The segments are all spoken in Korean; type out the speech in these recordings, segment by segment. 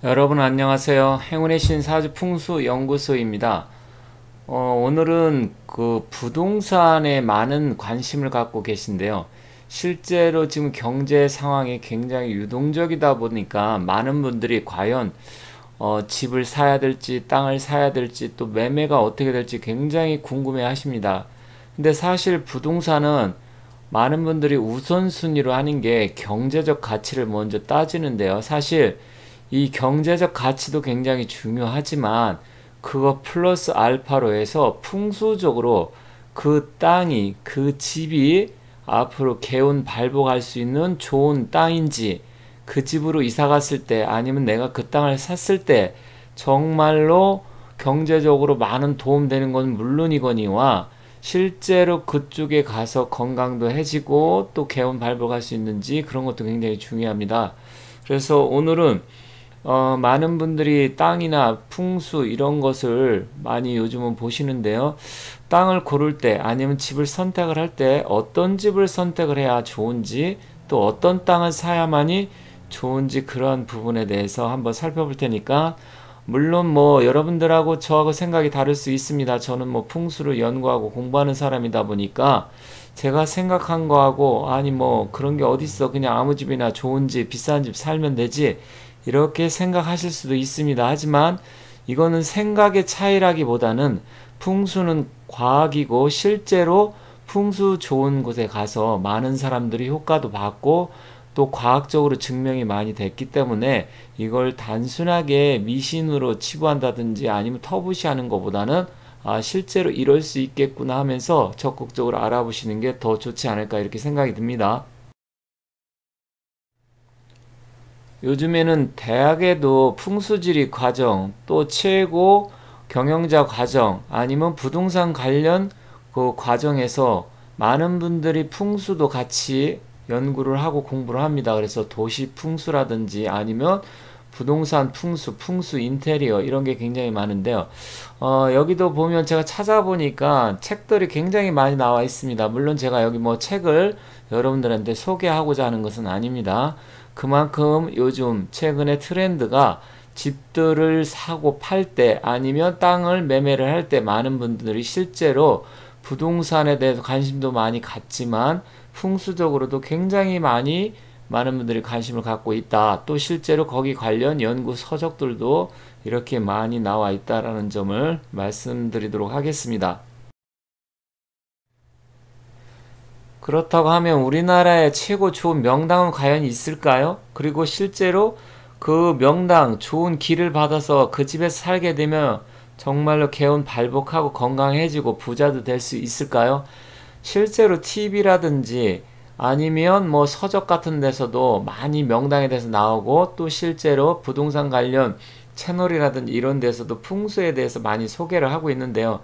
여러분 안녕하세요. 행운의 신사주 풍수 연구소입니다. 오늘은 그 부동산에 많은 관심을 갖고 계신데요. 실제로 지금 경제 상황이 굉장히 유동적이다 보니까 많은 분들이 과연 집을 사야 될지 땅을 사야 될지 또 매매가 어떻게 될지 굉장히 궁금해 하십니다. 근데 사실 부동산은 많은 분들이 우선순위로 하는 게 경제적 가치를 먼저 따지는데요. 사실 이 경제적 가치도 굉장히 중요하지만 그거 플러스 알파로 해서 풍수적으로 그 땅이, 그 집이 앞으로 개운 발복할 수 있는 좋은 땅인지, 그 집으로 이사 갔을 때 아니면 내가 그 땅을 샀을 때 정말로 경제적으로 많은 도움 되는 건 물론이거니와 실제로 그쪽에 가서 건강도 해지고 또 개운 발복할 수 있는지 그런 것도 굉장히 중요합니다. 그래서 오늘은 많은 분들이 땅이나 풍수 이런 것을 많이 요즘은 보시는데요. 땅을 고를 때 아니면 집을 선택을 할 때 어떤 집을 선택을 해야 좋은지 또 어떤 땅을 사야만이 좋은지 그런 부분에 대해서 한번 살펴볼 테니까 물론 뭐 여러분들하고 저하고 생각이 다를 수 있습니다. 저는 뭐 풍수를 연구하고 공부하는 사람이다 보니까 제가 생각한 거하고 아니 뭐 그런 게 어딨어 그냥 아무 집이나 좋은 집 비싼 집 살면 되지 이렇게 생각하실 수도 있습니다. 하지만 이거는 생각의 차이라기보다는 풍수는 과학이고 실제로 풍수 좋은 곳에 가서 많은 사람들이 효과도 받고 또 과학적으로 증명이 많이 됐기 때문에 이걸 단순하게 미신으로 치부한다든지 아니면 터부시하는 것보다는 실제로 이럴 수 있겠구나 하면서 적극적으로 알아보시는 게 더 좋지 않을까 이렇게 생각이 듭니다. 요즘에는 대학에도 풍수지리 과정, 또 최고 경영자 과정, 아니면 부동산 관련 그 과정에서 많은 분들이 풍수도 같이 연구를 하고 공부를 합니다. 그래서 도시 풍수라든지 아니면 부동산 풍수, 풍수 인테리어 이런 게 굉장히 많은데요. 여기도 보면 제가 찾아보니까 책들이 굉장히 많이 나와 있습니다. 물론 제가 여기 뭐 책을 여러분들한테 소개하고자 하는 것은 아닙니다. 그만큼 요즘 최근의 트렌드가 집들을 사고 팔 때 아니면 땅을 매매를 할 때 많은 분들이 실제로 부동산에 대해서 관심도 많이 갖지만 풍수적으로도 굉장히 많은 분들이 관심을 갖고 있다. 또 실제로 거기 관련 연구 서적들도 이렇게 많이 나와 있다라는 점을 말씀드리도록 하겠습니다. 그렇다고 하면 우리나라의 최고 좋은 명당은 과연 있을까요? 그리고 실제로 그 명당 좋은 길을 받아서 그 집에서 살게 되면 정말로 개운 발복하고 건강해지고 부자도 될 수 있을까요? 실제로 TV라든지 아니면 뭐 서적 같은 데서도 많이 명당에 대해서 나오고 또 실제로 부동산 관련 채널이라든지 이런 데서도 풍수에 대해서 많이 소개를 하고 있는데요.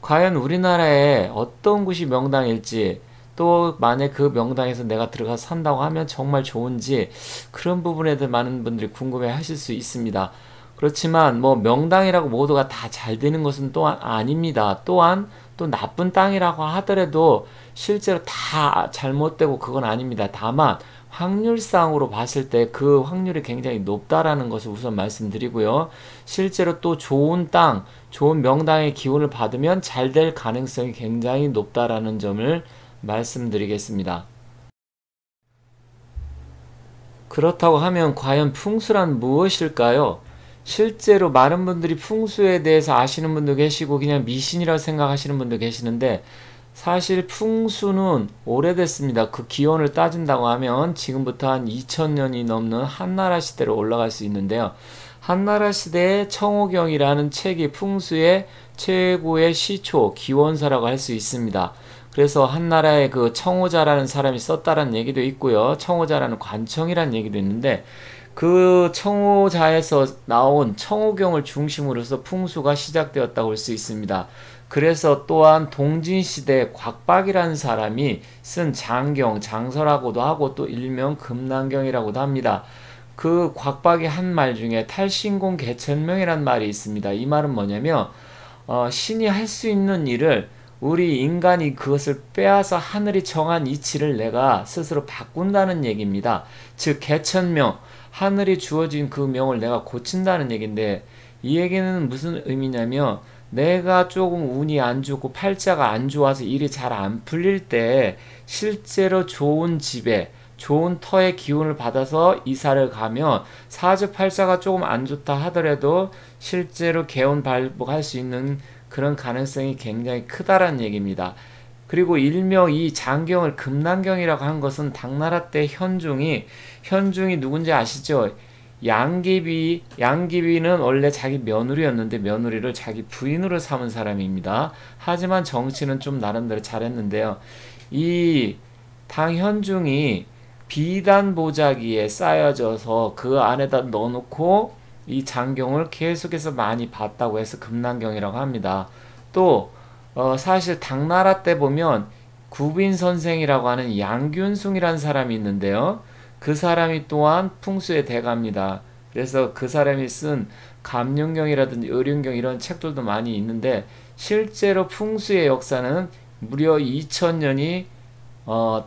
과연 우리나라에 어떤 곳이 명당일지 또 만약 그 명당에서 내가 들어가서 산다고 하면 정말 좋은지 그런 부분에 대해 많은 분들이 궁금해 하실 수 있습니다. 그렇지만 뭐 명당이라고 모두가 다 잘 되는 것은 또한 아닙니다. 또한 또 나쁜 땅이라고 하더라도 실제로 다 잘못되고 그건 아닙니다. 다만 확률상으로 봤을 때 그 확률이 굉장히 높다라는 것을 우선 말씀드리고요. 실제로 또 좋은 땅, 좋은 명당의 기운을 받으면 잘 될 가능성이 굉장히 높다라는 점을 말씀드리겠습니다. 그렇다고 하면 과연 풍수란 무엇일까요? 실제로 많은 분들이 풍수에 대해서 아시는 분도 계시고 그냥 미신이라고 생각하시는 분도 계시는데 사실 풍수는 오래됐습니다. 그 기원을 따진다고 하면 지금부터 한 2000년이 넘는 한나라 시대로 올라갈 수 있는데요. 한나라 시대의 청호경이라는 책이 풍수의 최고의 시초, 기원서라고 할 수 있습니다. 그래서 한나라의 그 청호자라는 사람이 썼다라는 얘기도 있고요. 청호자라는 관청이라는 얘기도 있는데 그 청호자에서 나온 청호경을 중심으로서 풍수가 시작되었다고 할 수 있습니다. 그래서 또한 동진시대 곽박이라는 사람이 쓴 장경, 장서라고도 하고 또 일명 금난경이라고도 합니다. 그 곽박이 한 말 중에 탈신공 개천명이라는 말이 있습니다. 이 말은 뭐냐면 신이 할 수 있는 일을 우리 인간이 그것을 빼앗아 하늘이 정한 이치를 내가 스스로 바꾼다는 얘기입니다. 즉 개천명 하늘이 주어진 그 명을 내가 고친다는 얘기인데, 이 얘기는 무슨 의미냐면 내가 조금 운이 안 좋고 팔자가 안 좋아서 일이 잘 안 풀릴 때 실제로 좋은 집에 좋은 터의 기운을 받아서 이사를 가면 사주팔자가 조금 안 좋다 하더라도 실제로 개운발복할 수 있는 그런 가능성이 굉장히 크다라는 얘기입니다. 그리고 일명 이 장경을 금난경이라고 한 것은 당나라 때 현중이 누군지 아시죠? 양귀비는 원래 자기 며느리였는데 며느리를 자기 부인으로 삼은 사람입니다. 하지만 정치는 좀 나름대로 잘했는데요. 이 당현중이 비단 보자기에 쌓여져서 그 안에다 넣어놓고 이 장경을 계속해서 많이 봤다고 해서 금난경이라고 합니다. 또 사실 당나라 때 보면 구빈 선생이라고 하는 양균숭이라는 사람이 있는데요. 그 사람이 또한 풍수의 대가입니다. 그래서 그 사람이 쓴 감룡경이라든지 의륜경 이런 책들도 많이 있는데 실제로 풍수의 역사는 무려 2000년이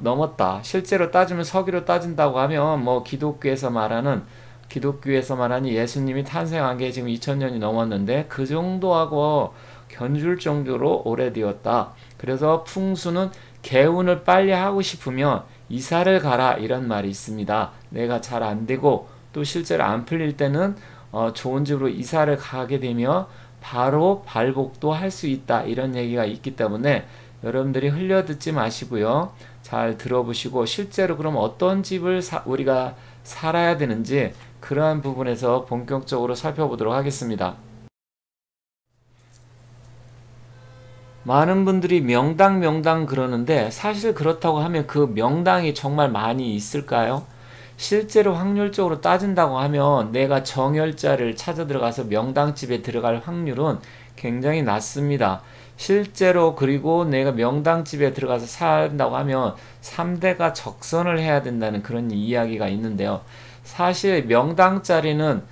넘었다. 실제로 따지면 서기로 따진다고 하면 뭐 기독교에서 말하는 예수님이 탄생한 게 지금 2000년이 넘었는데 그 정도하고 견줄 정도로 오래되었다. 그래서 풍수는 개운을 빨리 하고 싶으면 이사를 가라 이런 말이 있습니다. 내가 잘 안 되고 또 실제로 안 풀릴 때는 좋은 집으로 이사를 가게 되면 바로 발복도 할 수 있다 이런 얘기가 있기 때문에 여러분들이 흘려듣지 마시고요. 잘 들어보시고 실제로 그럼 어떤 집을 우리가 살아야 되는지 그러한 부분에서 본격적으로 살펴보도록 하겠습니다. 많은 분들이 명당 그러는데 사실 그렇다고 하면 그 명당이 정말 많이 있을까요? 실제로 확률적으로 따진다고 하면 내가 정열자를 찾아 들어가서 명당집에 들어갈 확률은 굉장히 낮습니다. 실제로 그리고 내가 명당집에 들어가서 산다고 하면 3대가 적선을 해야 된다는 그런 이야기가 있는데요. 사실 명당 자리는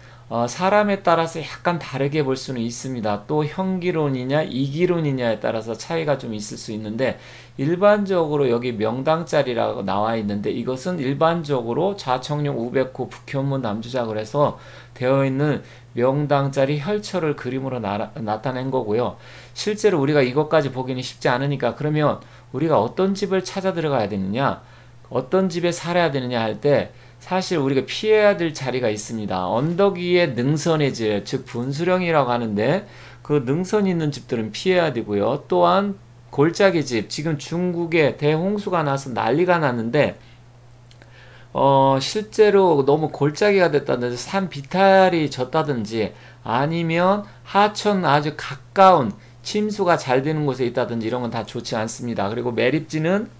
사람에 따라서 약간 다르게 볼 수는 있습니다. 또 형기론이냐 이기론이냐에 따라서 차이가 좀 있을 수 있는데 일반적으로 여기 명당자리라고 나와 있는데 이것은 일반적으로 좌청룡 우백호 북현무 남주작을 해서 되어 있는 명당자리 혈처를 그림으로 나타낸 거고요. 실제로 우리가 이것까지 보기는 쉽지 않으니까 그러면 우리가 어떤 집을 찾아 들어가야 되느냐 어떤 집에 살아야 되느냐 할 때 사실 우리가 피해야 될 자리가 있습니다. 언덕 위에 능선의 질, 즉 분수령이라고 하는데 그 능선이 있는 집들은 피해야 되고요. 또한 골짜기 집, 지금 중국에 대홍수가 나서 난리가 났는데 실제로 너무 골짜기가 됐다든지 산 비탈이 졌다든지 아니면 하천 아주 가까운 침수가 잘 되는 곳에 있다든지 이런 건 다 좋지 않습니다. 그리고 매립지는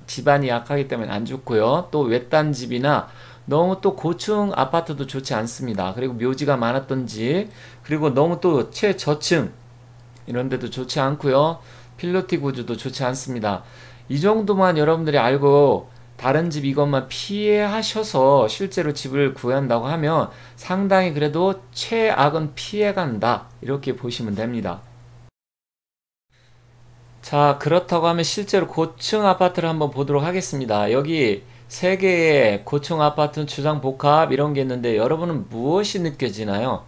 집안이 약하기 때문에 안 좋고요. 또 외딴 집이나 너무 또 고층 아파트도 좋지 않습니다. 그리고 묘지가 많았던 집, 그리고 너무 또 최저층 이런 데도 좋지 않고요. 필로티 구조도 좋지 않습니다. 이 정도만 여러분들이 알고 다른 집 이것만 피해하셔서 실제로 집을 구한다고 하면 상당히 그래도 최악은 피해간다 이렇게 보시면 됩니다. 자, 그렇다고 하면 실제로 고층 아파트를 한번 보도록 하겠습니다. 여기 세 개의 고층 아파트 주상 복합 이런 게 있는데 여러분은 무엇이 느껴지나요?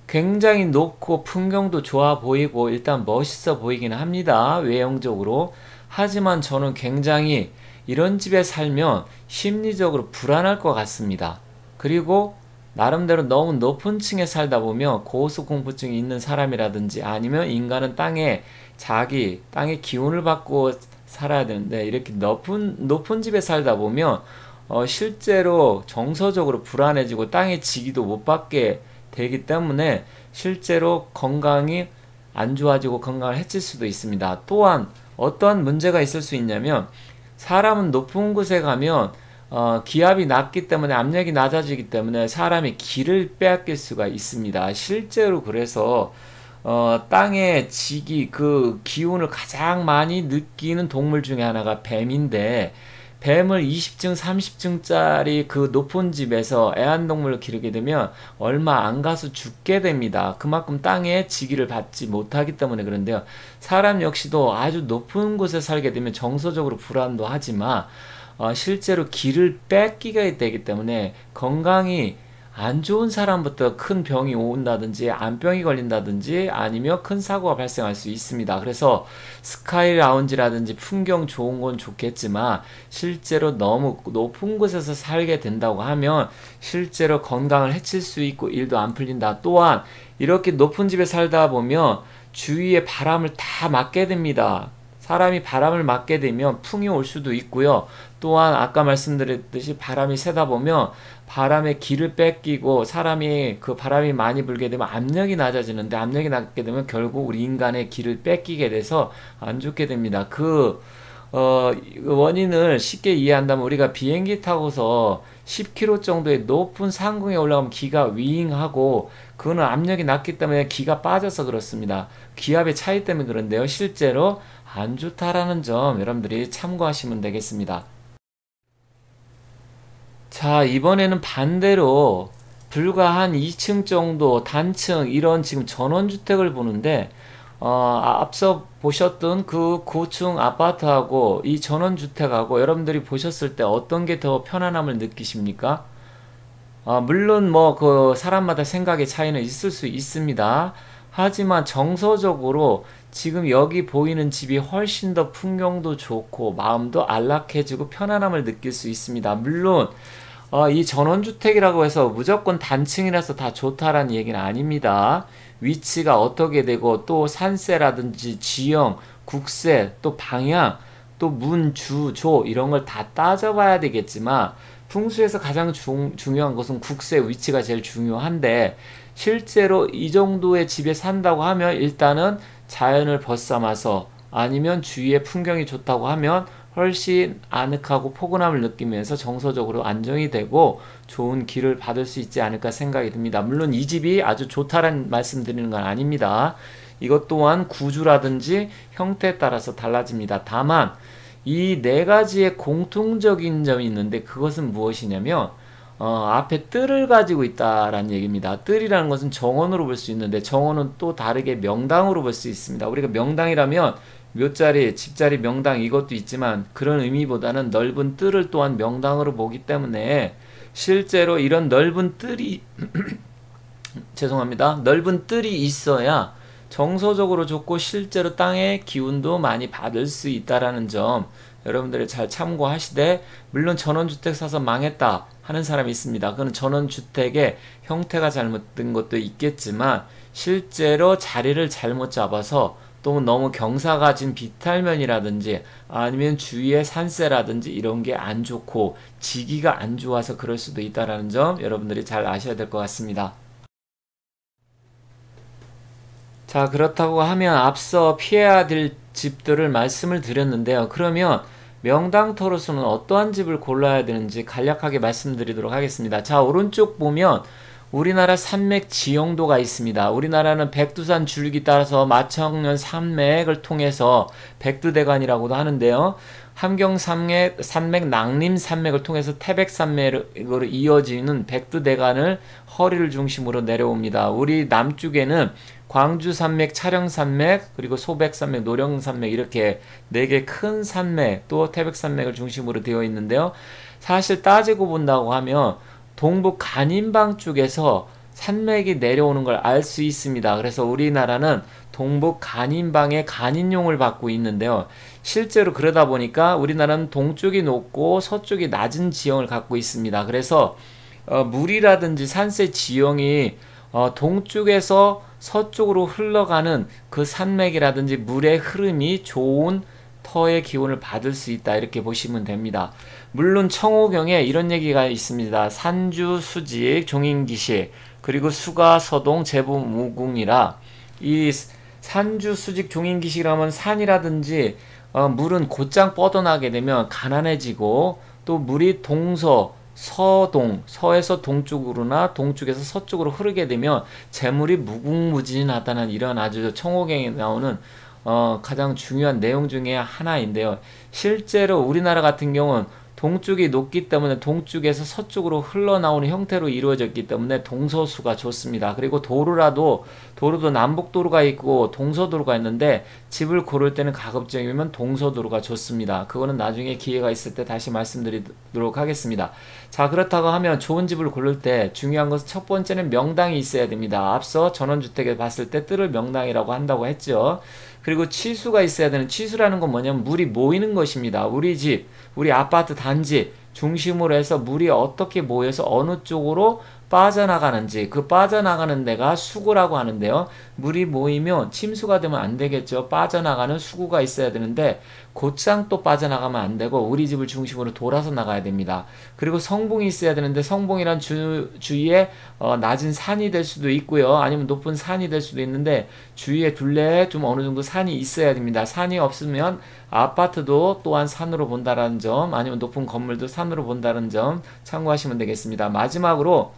굉장히 높고 풍경도 좋아 보이고 일단 멋있어 보이긴 합니다. 외형적으로. 하지만 저는 굉장히 이런 집에 살면 심리적으로 불안할 것 같습니다. 그리고 나름대로 너무 높은 층에 살다 보면 고소공포증이 있는 사람이라든지 아니면 인간은 땅의 기운을 받고 살아야 되는데 이렇게 높은 집에 살다 보면 실제로 정서적으로 불안해지고 땅의 지기도 못 받게 되기 때문에 실제로 건강이 안 좋아지고 건강을 해칠 수도 있습니다. 또한 어떠한 문제가 있을 수 있냐면 사람은 높은 곳에 가면 기압이 낮기 때문에 압력이 낮아지기 때문에 사람이 기를 빼앗길 수가 있습니다. 실제로 그래서 땅의 지기 그 기운을 가장 많이 느끼는 동물 중에 하나가 뱀인데 뱀을 20층 30층짜리 그 높은 집에서 애완동물을 기르게 되면 얼마 안 가서 죽게 됩니다. 그만큼 땅의 지기를 받지 못하기 때문에 그런데요. 사람 역시도 아주 높은 곳에 살게 되면 정서적으로 불안도 하지만 실제로 기를 뺏기게 되기 때문에 건강이 안 좋은 사람부터 큰 병이 온다든지 암병이 걸린다든지 아니면 큰 사고가 발생할 수 있습니다. 그래서 스카이 라운지라든지 풍경 좋은 건 좋겠지만 실제로 너무 높은 곳에서 살게 된다고 하면 실제로 건강을 해칠 수 있고 일도 안 풀린다. 또한 이렇게 높은 집에 살다 보면 주위에 바람을 다 맞게 됩니다. 사람이 바람을 맞게 되면 풍이 올 수도 있고요. 또한 아까 말씀드렸듯이 바람이 세다 보면 바람의 기를 뺏기고 사람이 그 바람이 많이 불게 되면 압력이 낮아지는데 압력이 낮게 되면 결국 우리 인간의 기를 뺏기게 돼서 안 좋게 됩니다. 원인을 쉽게 이해한다면 우리가 비행기 타고서 10km 정도의 높은 상공에 올라가면 기가 윙하고 그거는 압력이 낮기 때문에 기가 빠져서 그렇습니다. 기압의 차이 때문에 그런데요. 실제로 안 좋다라는 점 여러분들이 참고하시면 되겠습니다. 자, 이번에는 반대로 불과 한 2층 정도 단층 이런 지금 전원주택을 보는데 앞서 보셨던 그 고층 아파트하고 이 전원주택하고 여러분들이 보셨을 때 어떤 게 더 편안함을 느끼십니까? 물론 뭐 그 사람마다 생각의 차이는 있을 수 있습니다. 하지만 정서적으로 지금 여기 보이는 집이 훨씬 더 풍경도 좋고 마음도 안락해지고 편안함을 느낄 수 있습니다. 물론 이 전원주택이라고 해서 무조건 단층이라서 다 좋다라는 얘기는 아닙니다. 위치가 어떻게 되고 또 산세라든지 지형, 국세, 또 방향, 또 문, 주, 조 이런 걸 다 따져봐야 되겠지만 풍수에서 가장 중요한 것은 국세 위치가 제일 중요한데 실제로 이 정도의 집에 산다고 하면 일단은 자연을 벗삼아서 아니면 주위의 풍경이 좋다고 하면 훨씬 아늑하고 포근함을 느끼면서 정서적으로 안정이 되고 좋은 길을 받을 수 있지 않을까 생각이 듭니다. 물론 이 집이 아주 좋다라는 말씀 드리는 건 아닙니다. 이것 또한 구조라든지 형태에 따라서 달라집니다. 다만 이 네 가지의 공통적인 점이 있는데 그것은 무엇이냐면 앞에 뜰을 가지고 있다라는 얘기입니다. 뜰이라는 것은 정원으로 볼 수 있는데 정원은 또 다르게 명당으로 볼 수 있습니다. 우리가 명당이라면 묘자리, 집자리, 명당 이것도 있지만 그런 의미보다는 넓은 뜰을 또한 명당으로 보기 때문에 실제로 이런 넓은 뜰이 죄송합니다. 넓은 뜰이 있어야 정서적으로 좋고 실제로 땅의 기운도 많이 받을 수 있다라는 점 여러분들이 잘 참고하시되 물론 전원주택 사서 망했다 하는 사람이 있습니다. 그건 전원주택의 형태가 잘못된 것도 있겠지만 실제로 자리를 잘못 잡아서 또 너무 경사가 진 비탈면이라든지 아니면 주위에 산세라든지 이런 게 안 좋고 지기가 안 좋아서 그럴 수도 있다는 점 여러분들이 잘 아셔야 될 것 같습니다. 자, 그렇다고 하면 앞서 피해야 될 집들을 말씀을 드렸는데요. 그러면 명당터로서는 어떠한 집을 골라야 되는지 간략하게 말씀드리도록 하겠습니다. 자, 오른쪽 보면 우리나라 산맥 지형도가 있습니다. 우리나라는 백두산 줄기 따라서 마청년 산맥을 통해서 백두대간이라고도 하는데요. 함경산맥, 낭림산맥을 통해서 태백산맥으로 이어지는 백두대간을 허리를 중심으로 내려옵니다. 우리 남쪽에는 광주산맥, 촬영산맥, 그리고 소백산맥, 노령산맥 이렇게 4개 큰 산맥, 또 태백산맥을 중심으로 되어 있는데요. 사실 따지고 본다고 하면 동북 간인방 쪽에서 산맥이 내려오는 걸 알 수 있습니다. 그래서 우리나라는 동북 간인방의 간인용을 받고 있는데요. 실제로 그러다 보니까 우리나라는 동쪽이 높고 서쪽이 낮은 지형을 갖고 있습니다. 그래서 물이라든지 산세 지형이 동쪽에서 서쪽으로 흘러가는 그 산맥이라든지 물의 흐름이 좋은 터의 기운을 받을 수 있다 이렇게 보시면 됩니다. 물론 청호경에 이런 얘기가 있습니다. 산주, 수직, 종인기시 그리고 수가, 서동, 제부, 무궁이라 이 산주, 수직, 종인기시라면 산이라든지 물은 곧장 뻗어나게 되면 가난해지고 또 물이 동서, 서동, 서에서 동쪽으로나 동쪽에서 서쪽으로 흐르게 되면 재물이 무궁무진하다는 이런 아주 청호경에 나오는 가장 중요한 내용 중에 하나인데요. 실제로 우리나라 같은 경우는 동쪽이 높기 때문에 동쪽에서 서쪽으로 흘러나오는 형태로 이루어졌기 때문에 동서수가 좋습니다. 그리고 도로도 남북도로가 있고 동서도로가 있는데 집을 고를 때는 가급적이면 동서도로가 좋습니다. 그거는 나중에 기회가 있을 때 다시 말씀드리도록 하겠습니다. 자, 그렇다고 하면 좋은 집을 고를 때 중요한 것은 첫 번째는 명당이 있어야 됩니다. 앞서 전원주택에 봤을 때 뜰을 명당이라고 한다고 했죠. 그리고 치수가 있어야 되는, 치수라는 건 뭐냐면 물이 모이는 것입니다. 우리 집, 우리 아파트 단지 중심으로 해서 물이 어떻게 모여서 어느 쪽으로 빠져나가는지, 그 빠져나가는 데가 수구라고 하는데요. 물이 모이면 침수가 되면 안 되겠죠. 빠져나가는 수구가 있어야 되는데 곧장 또 빠져나가면 안 되고 우리 집을 중심으로 돌아서 나가야 됩니다. 그리고 성봉이 있어야 되는데 성봉이란 주위에 낮은 산이 될 수도 있고요. 아니면 높은 산이 될 수도 있는데 주위에 둘레에 좀 어느 정도 산이 있어야 됩니다. 산이 없으면 아파트도 또한 산으로 본다는 점, 아니면 높은 건물도 산으로 본다는 점 참고하시면 되겠습니다. 마지막으로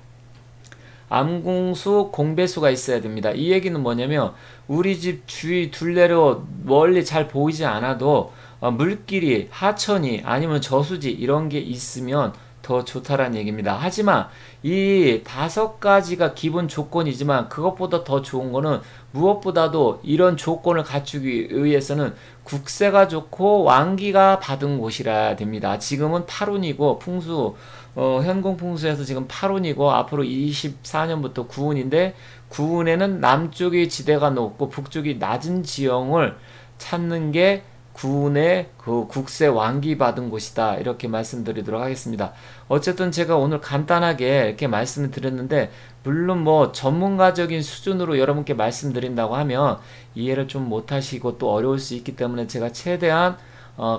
암궁수 공배수가 있어야 됩니다. 이 얘기는 뭐냐면 우리 집 주위 둘레로 멀리 잘 보이지 않아도 물길이, 하천이 아니면 저수지 이런 게 있으면 더 좋다라는 얘기입니다. 하지만 이 5가지가 기본 조건이지만 그것보다 더 좋은 거는 무엇보다도 이런 조건을 갖추기 위해서는 국세가 좋고 왕기가 받은 곳이라 됩니다. 지금은 8운이고 현공풍수에서 지금 8운이고 앞으로 24년부터 9운인데 9운에는 남쪽의 지대가 높고 북쪽이 낮은 지형을 찾는 게 구운의 그 국세 왕기 받은 곳이다, 이렇게 말씀드리도록 하겠습니다. 어쨌든 제가 오늘 간단하게 이렇게 말씀을 드렸는데 물론 뭐 전문가적인 수준으로 여러분께 말씀드린다고 하면 이해를 좀 못하시고 또 어려울 수 있기 때문에 제가 최대한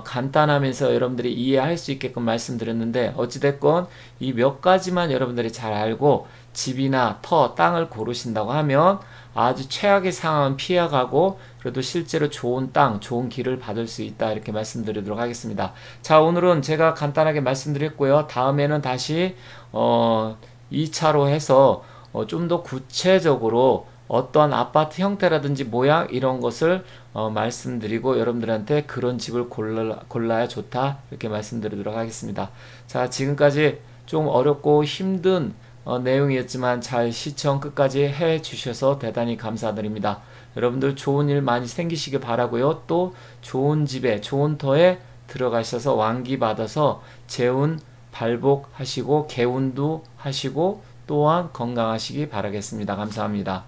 간단하면서 여러분들이 이해할 수 있게끔 말씀드렸는데 어찌됐건 이 몇 가지만 여러분들이 잘 알고 집이나 땅을 고르신다고 하면 아주 최악의 상황은 피해가고 그래도 실제로 좋은 땅, 좋은 길을 받을 수 있다, 이렇게 말씀드리도록 하겠습니다. 자, 오늘은 제가 간단하게 말씀드렸고요. 다음에는 다시 2차로 해서 좀 더 구체적으로 어떠한 아파트 형태라든지 모양 이런 것을 말씀드리고 여러분들한테 그런 집을 골라야 좋다, 이렇게 말씀드리도록 하겠습니다. 자, 지금까지 좀 어렵고 힘든 내용이었지만 잘 시청 끝까지 해 주셔서 대단히 감사드립니다. 여러분들 좋은 일 많이 생기시길 바라고요. 또 좋은 집에, 좋은 터에 들어가셔서 왕기 받아서 재운 발복하시고 개운도 하시고 또한 건강하시기 바라겠습니다. 감사합니다.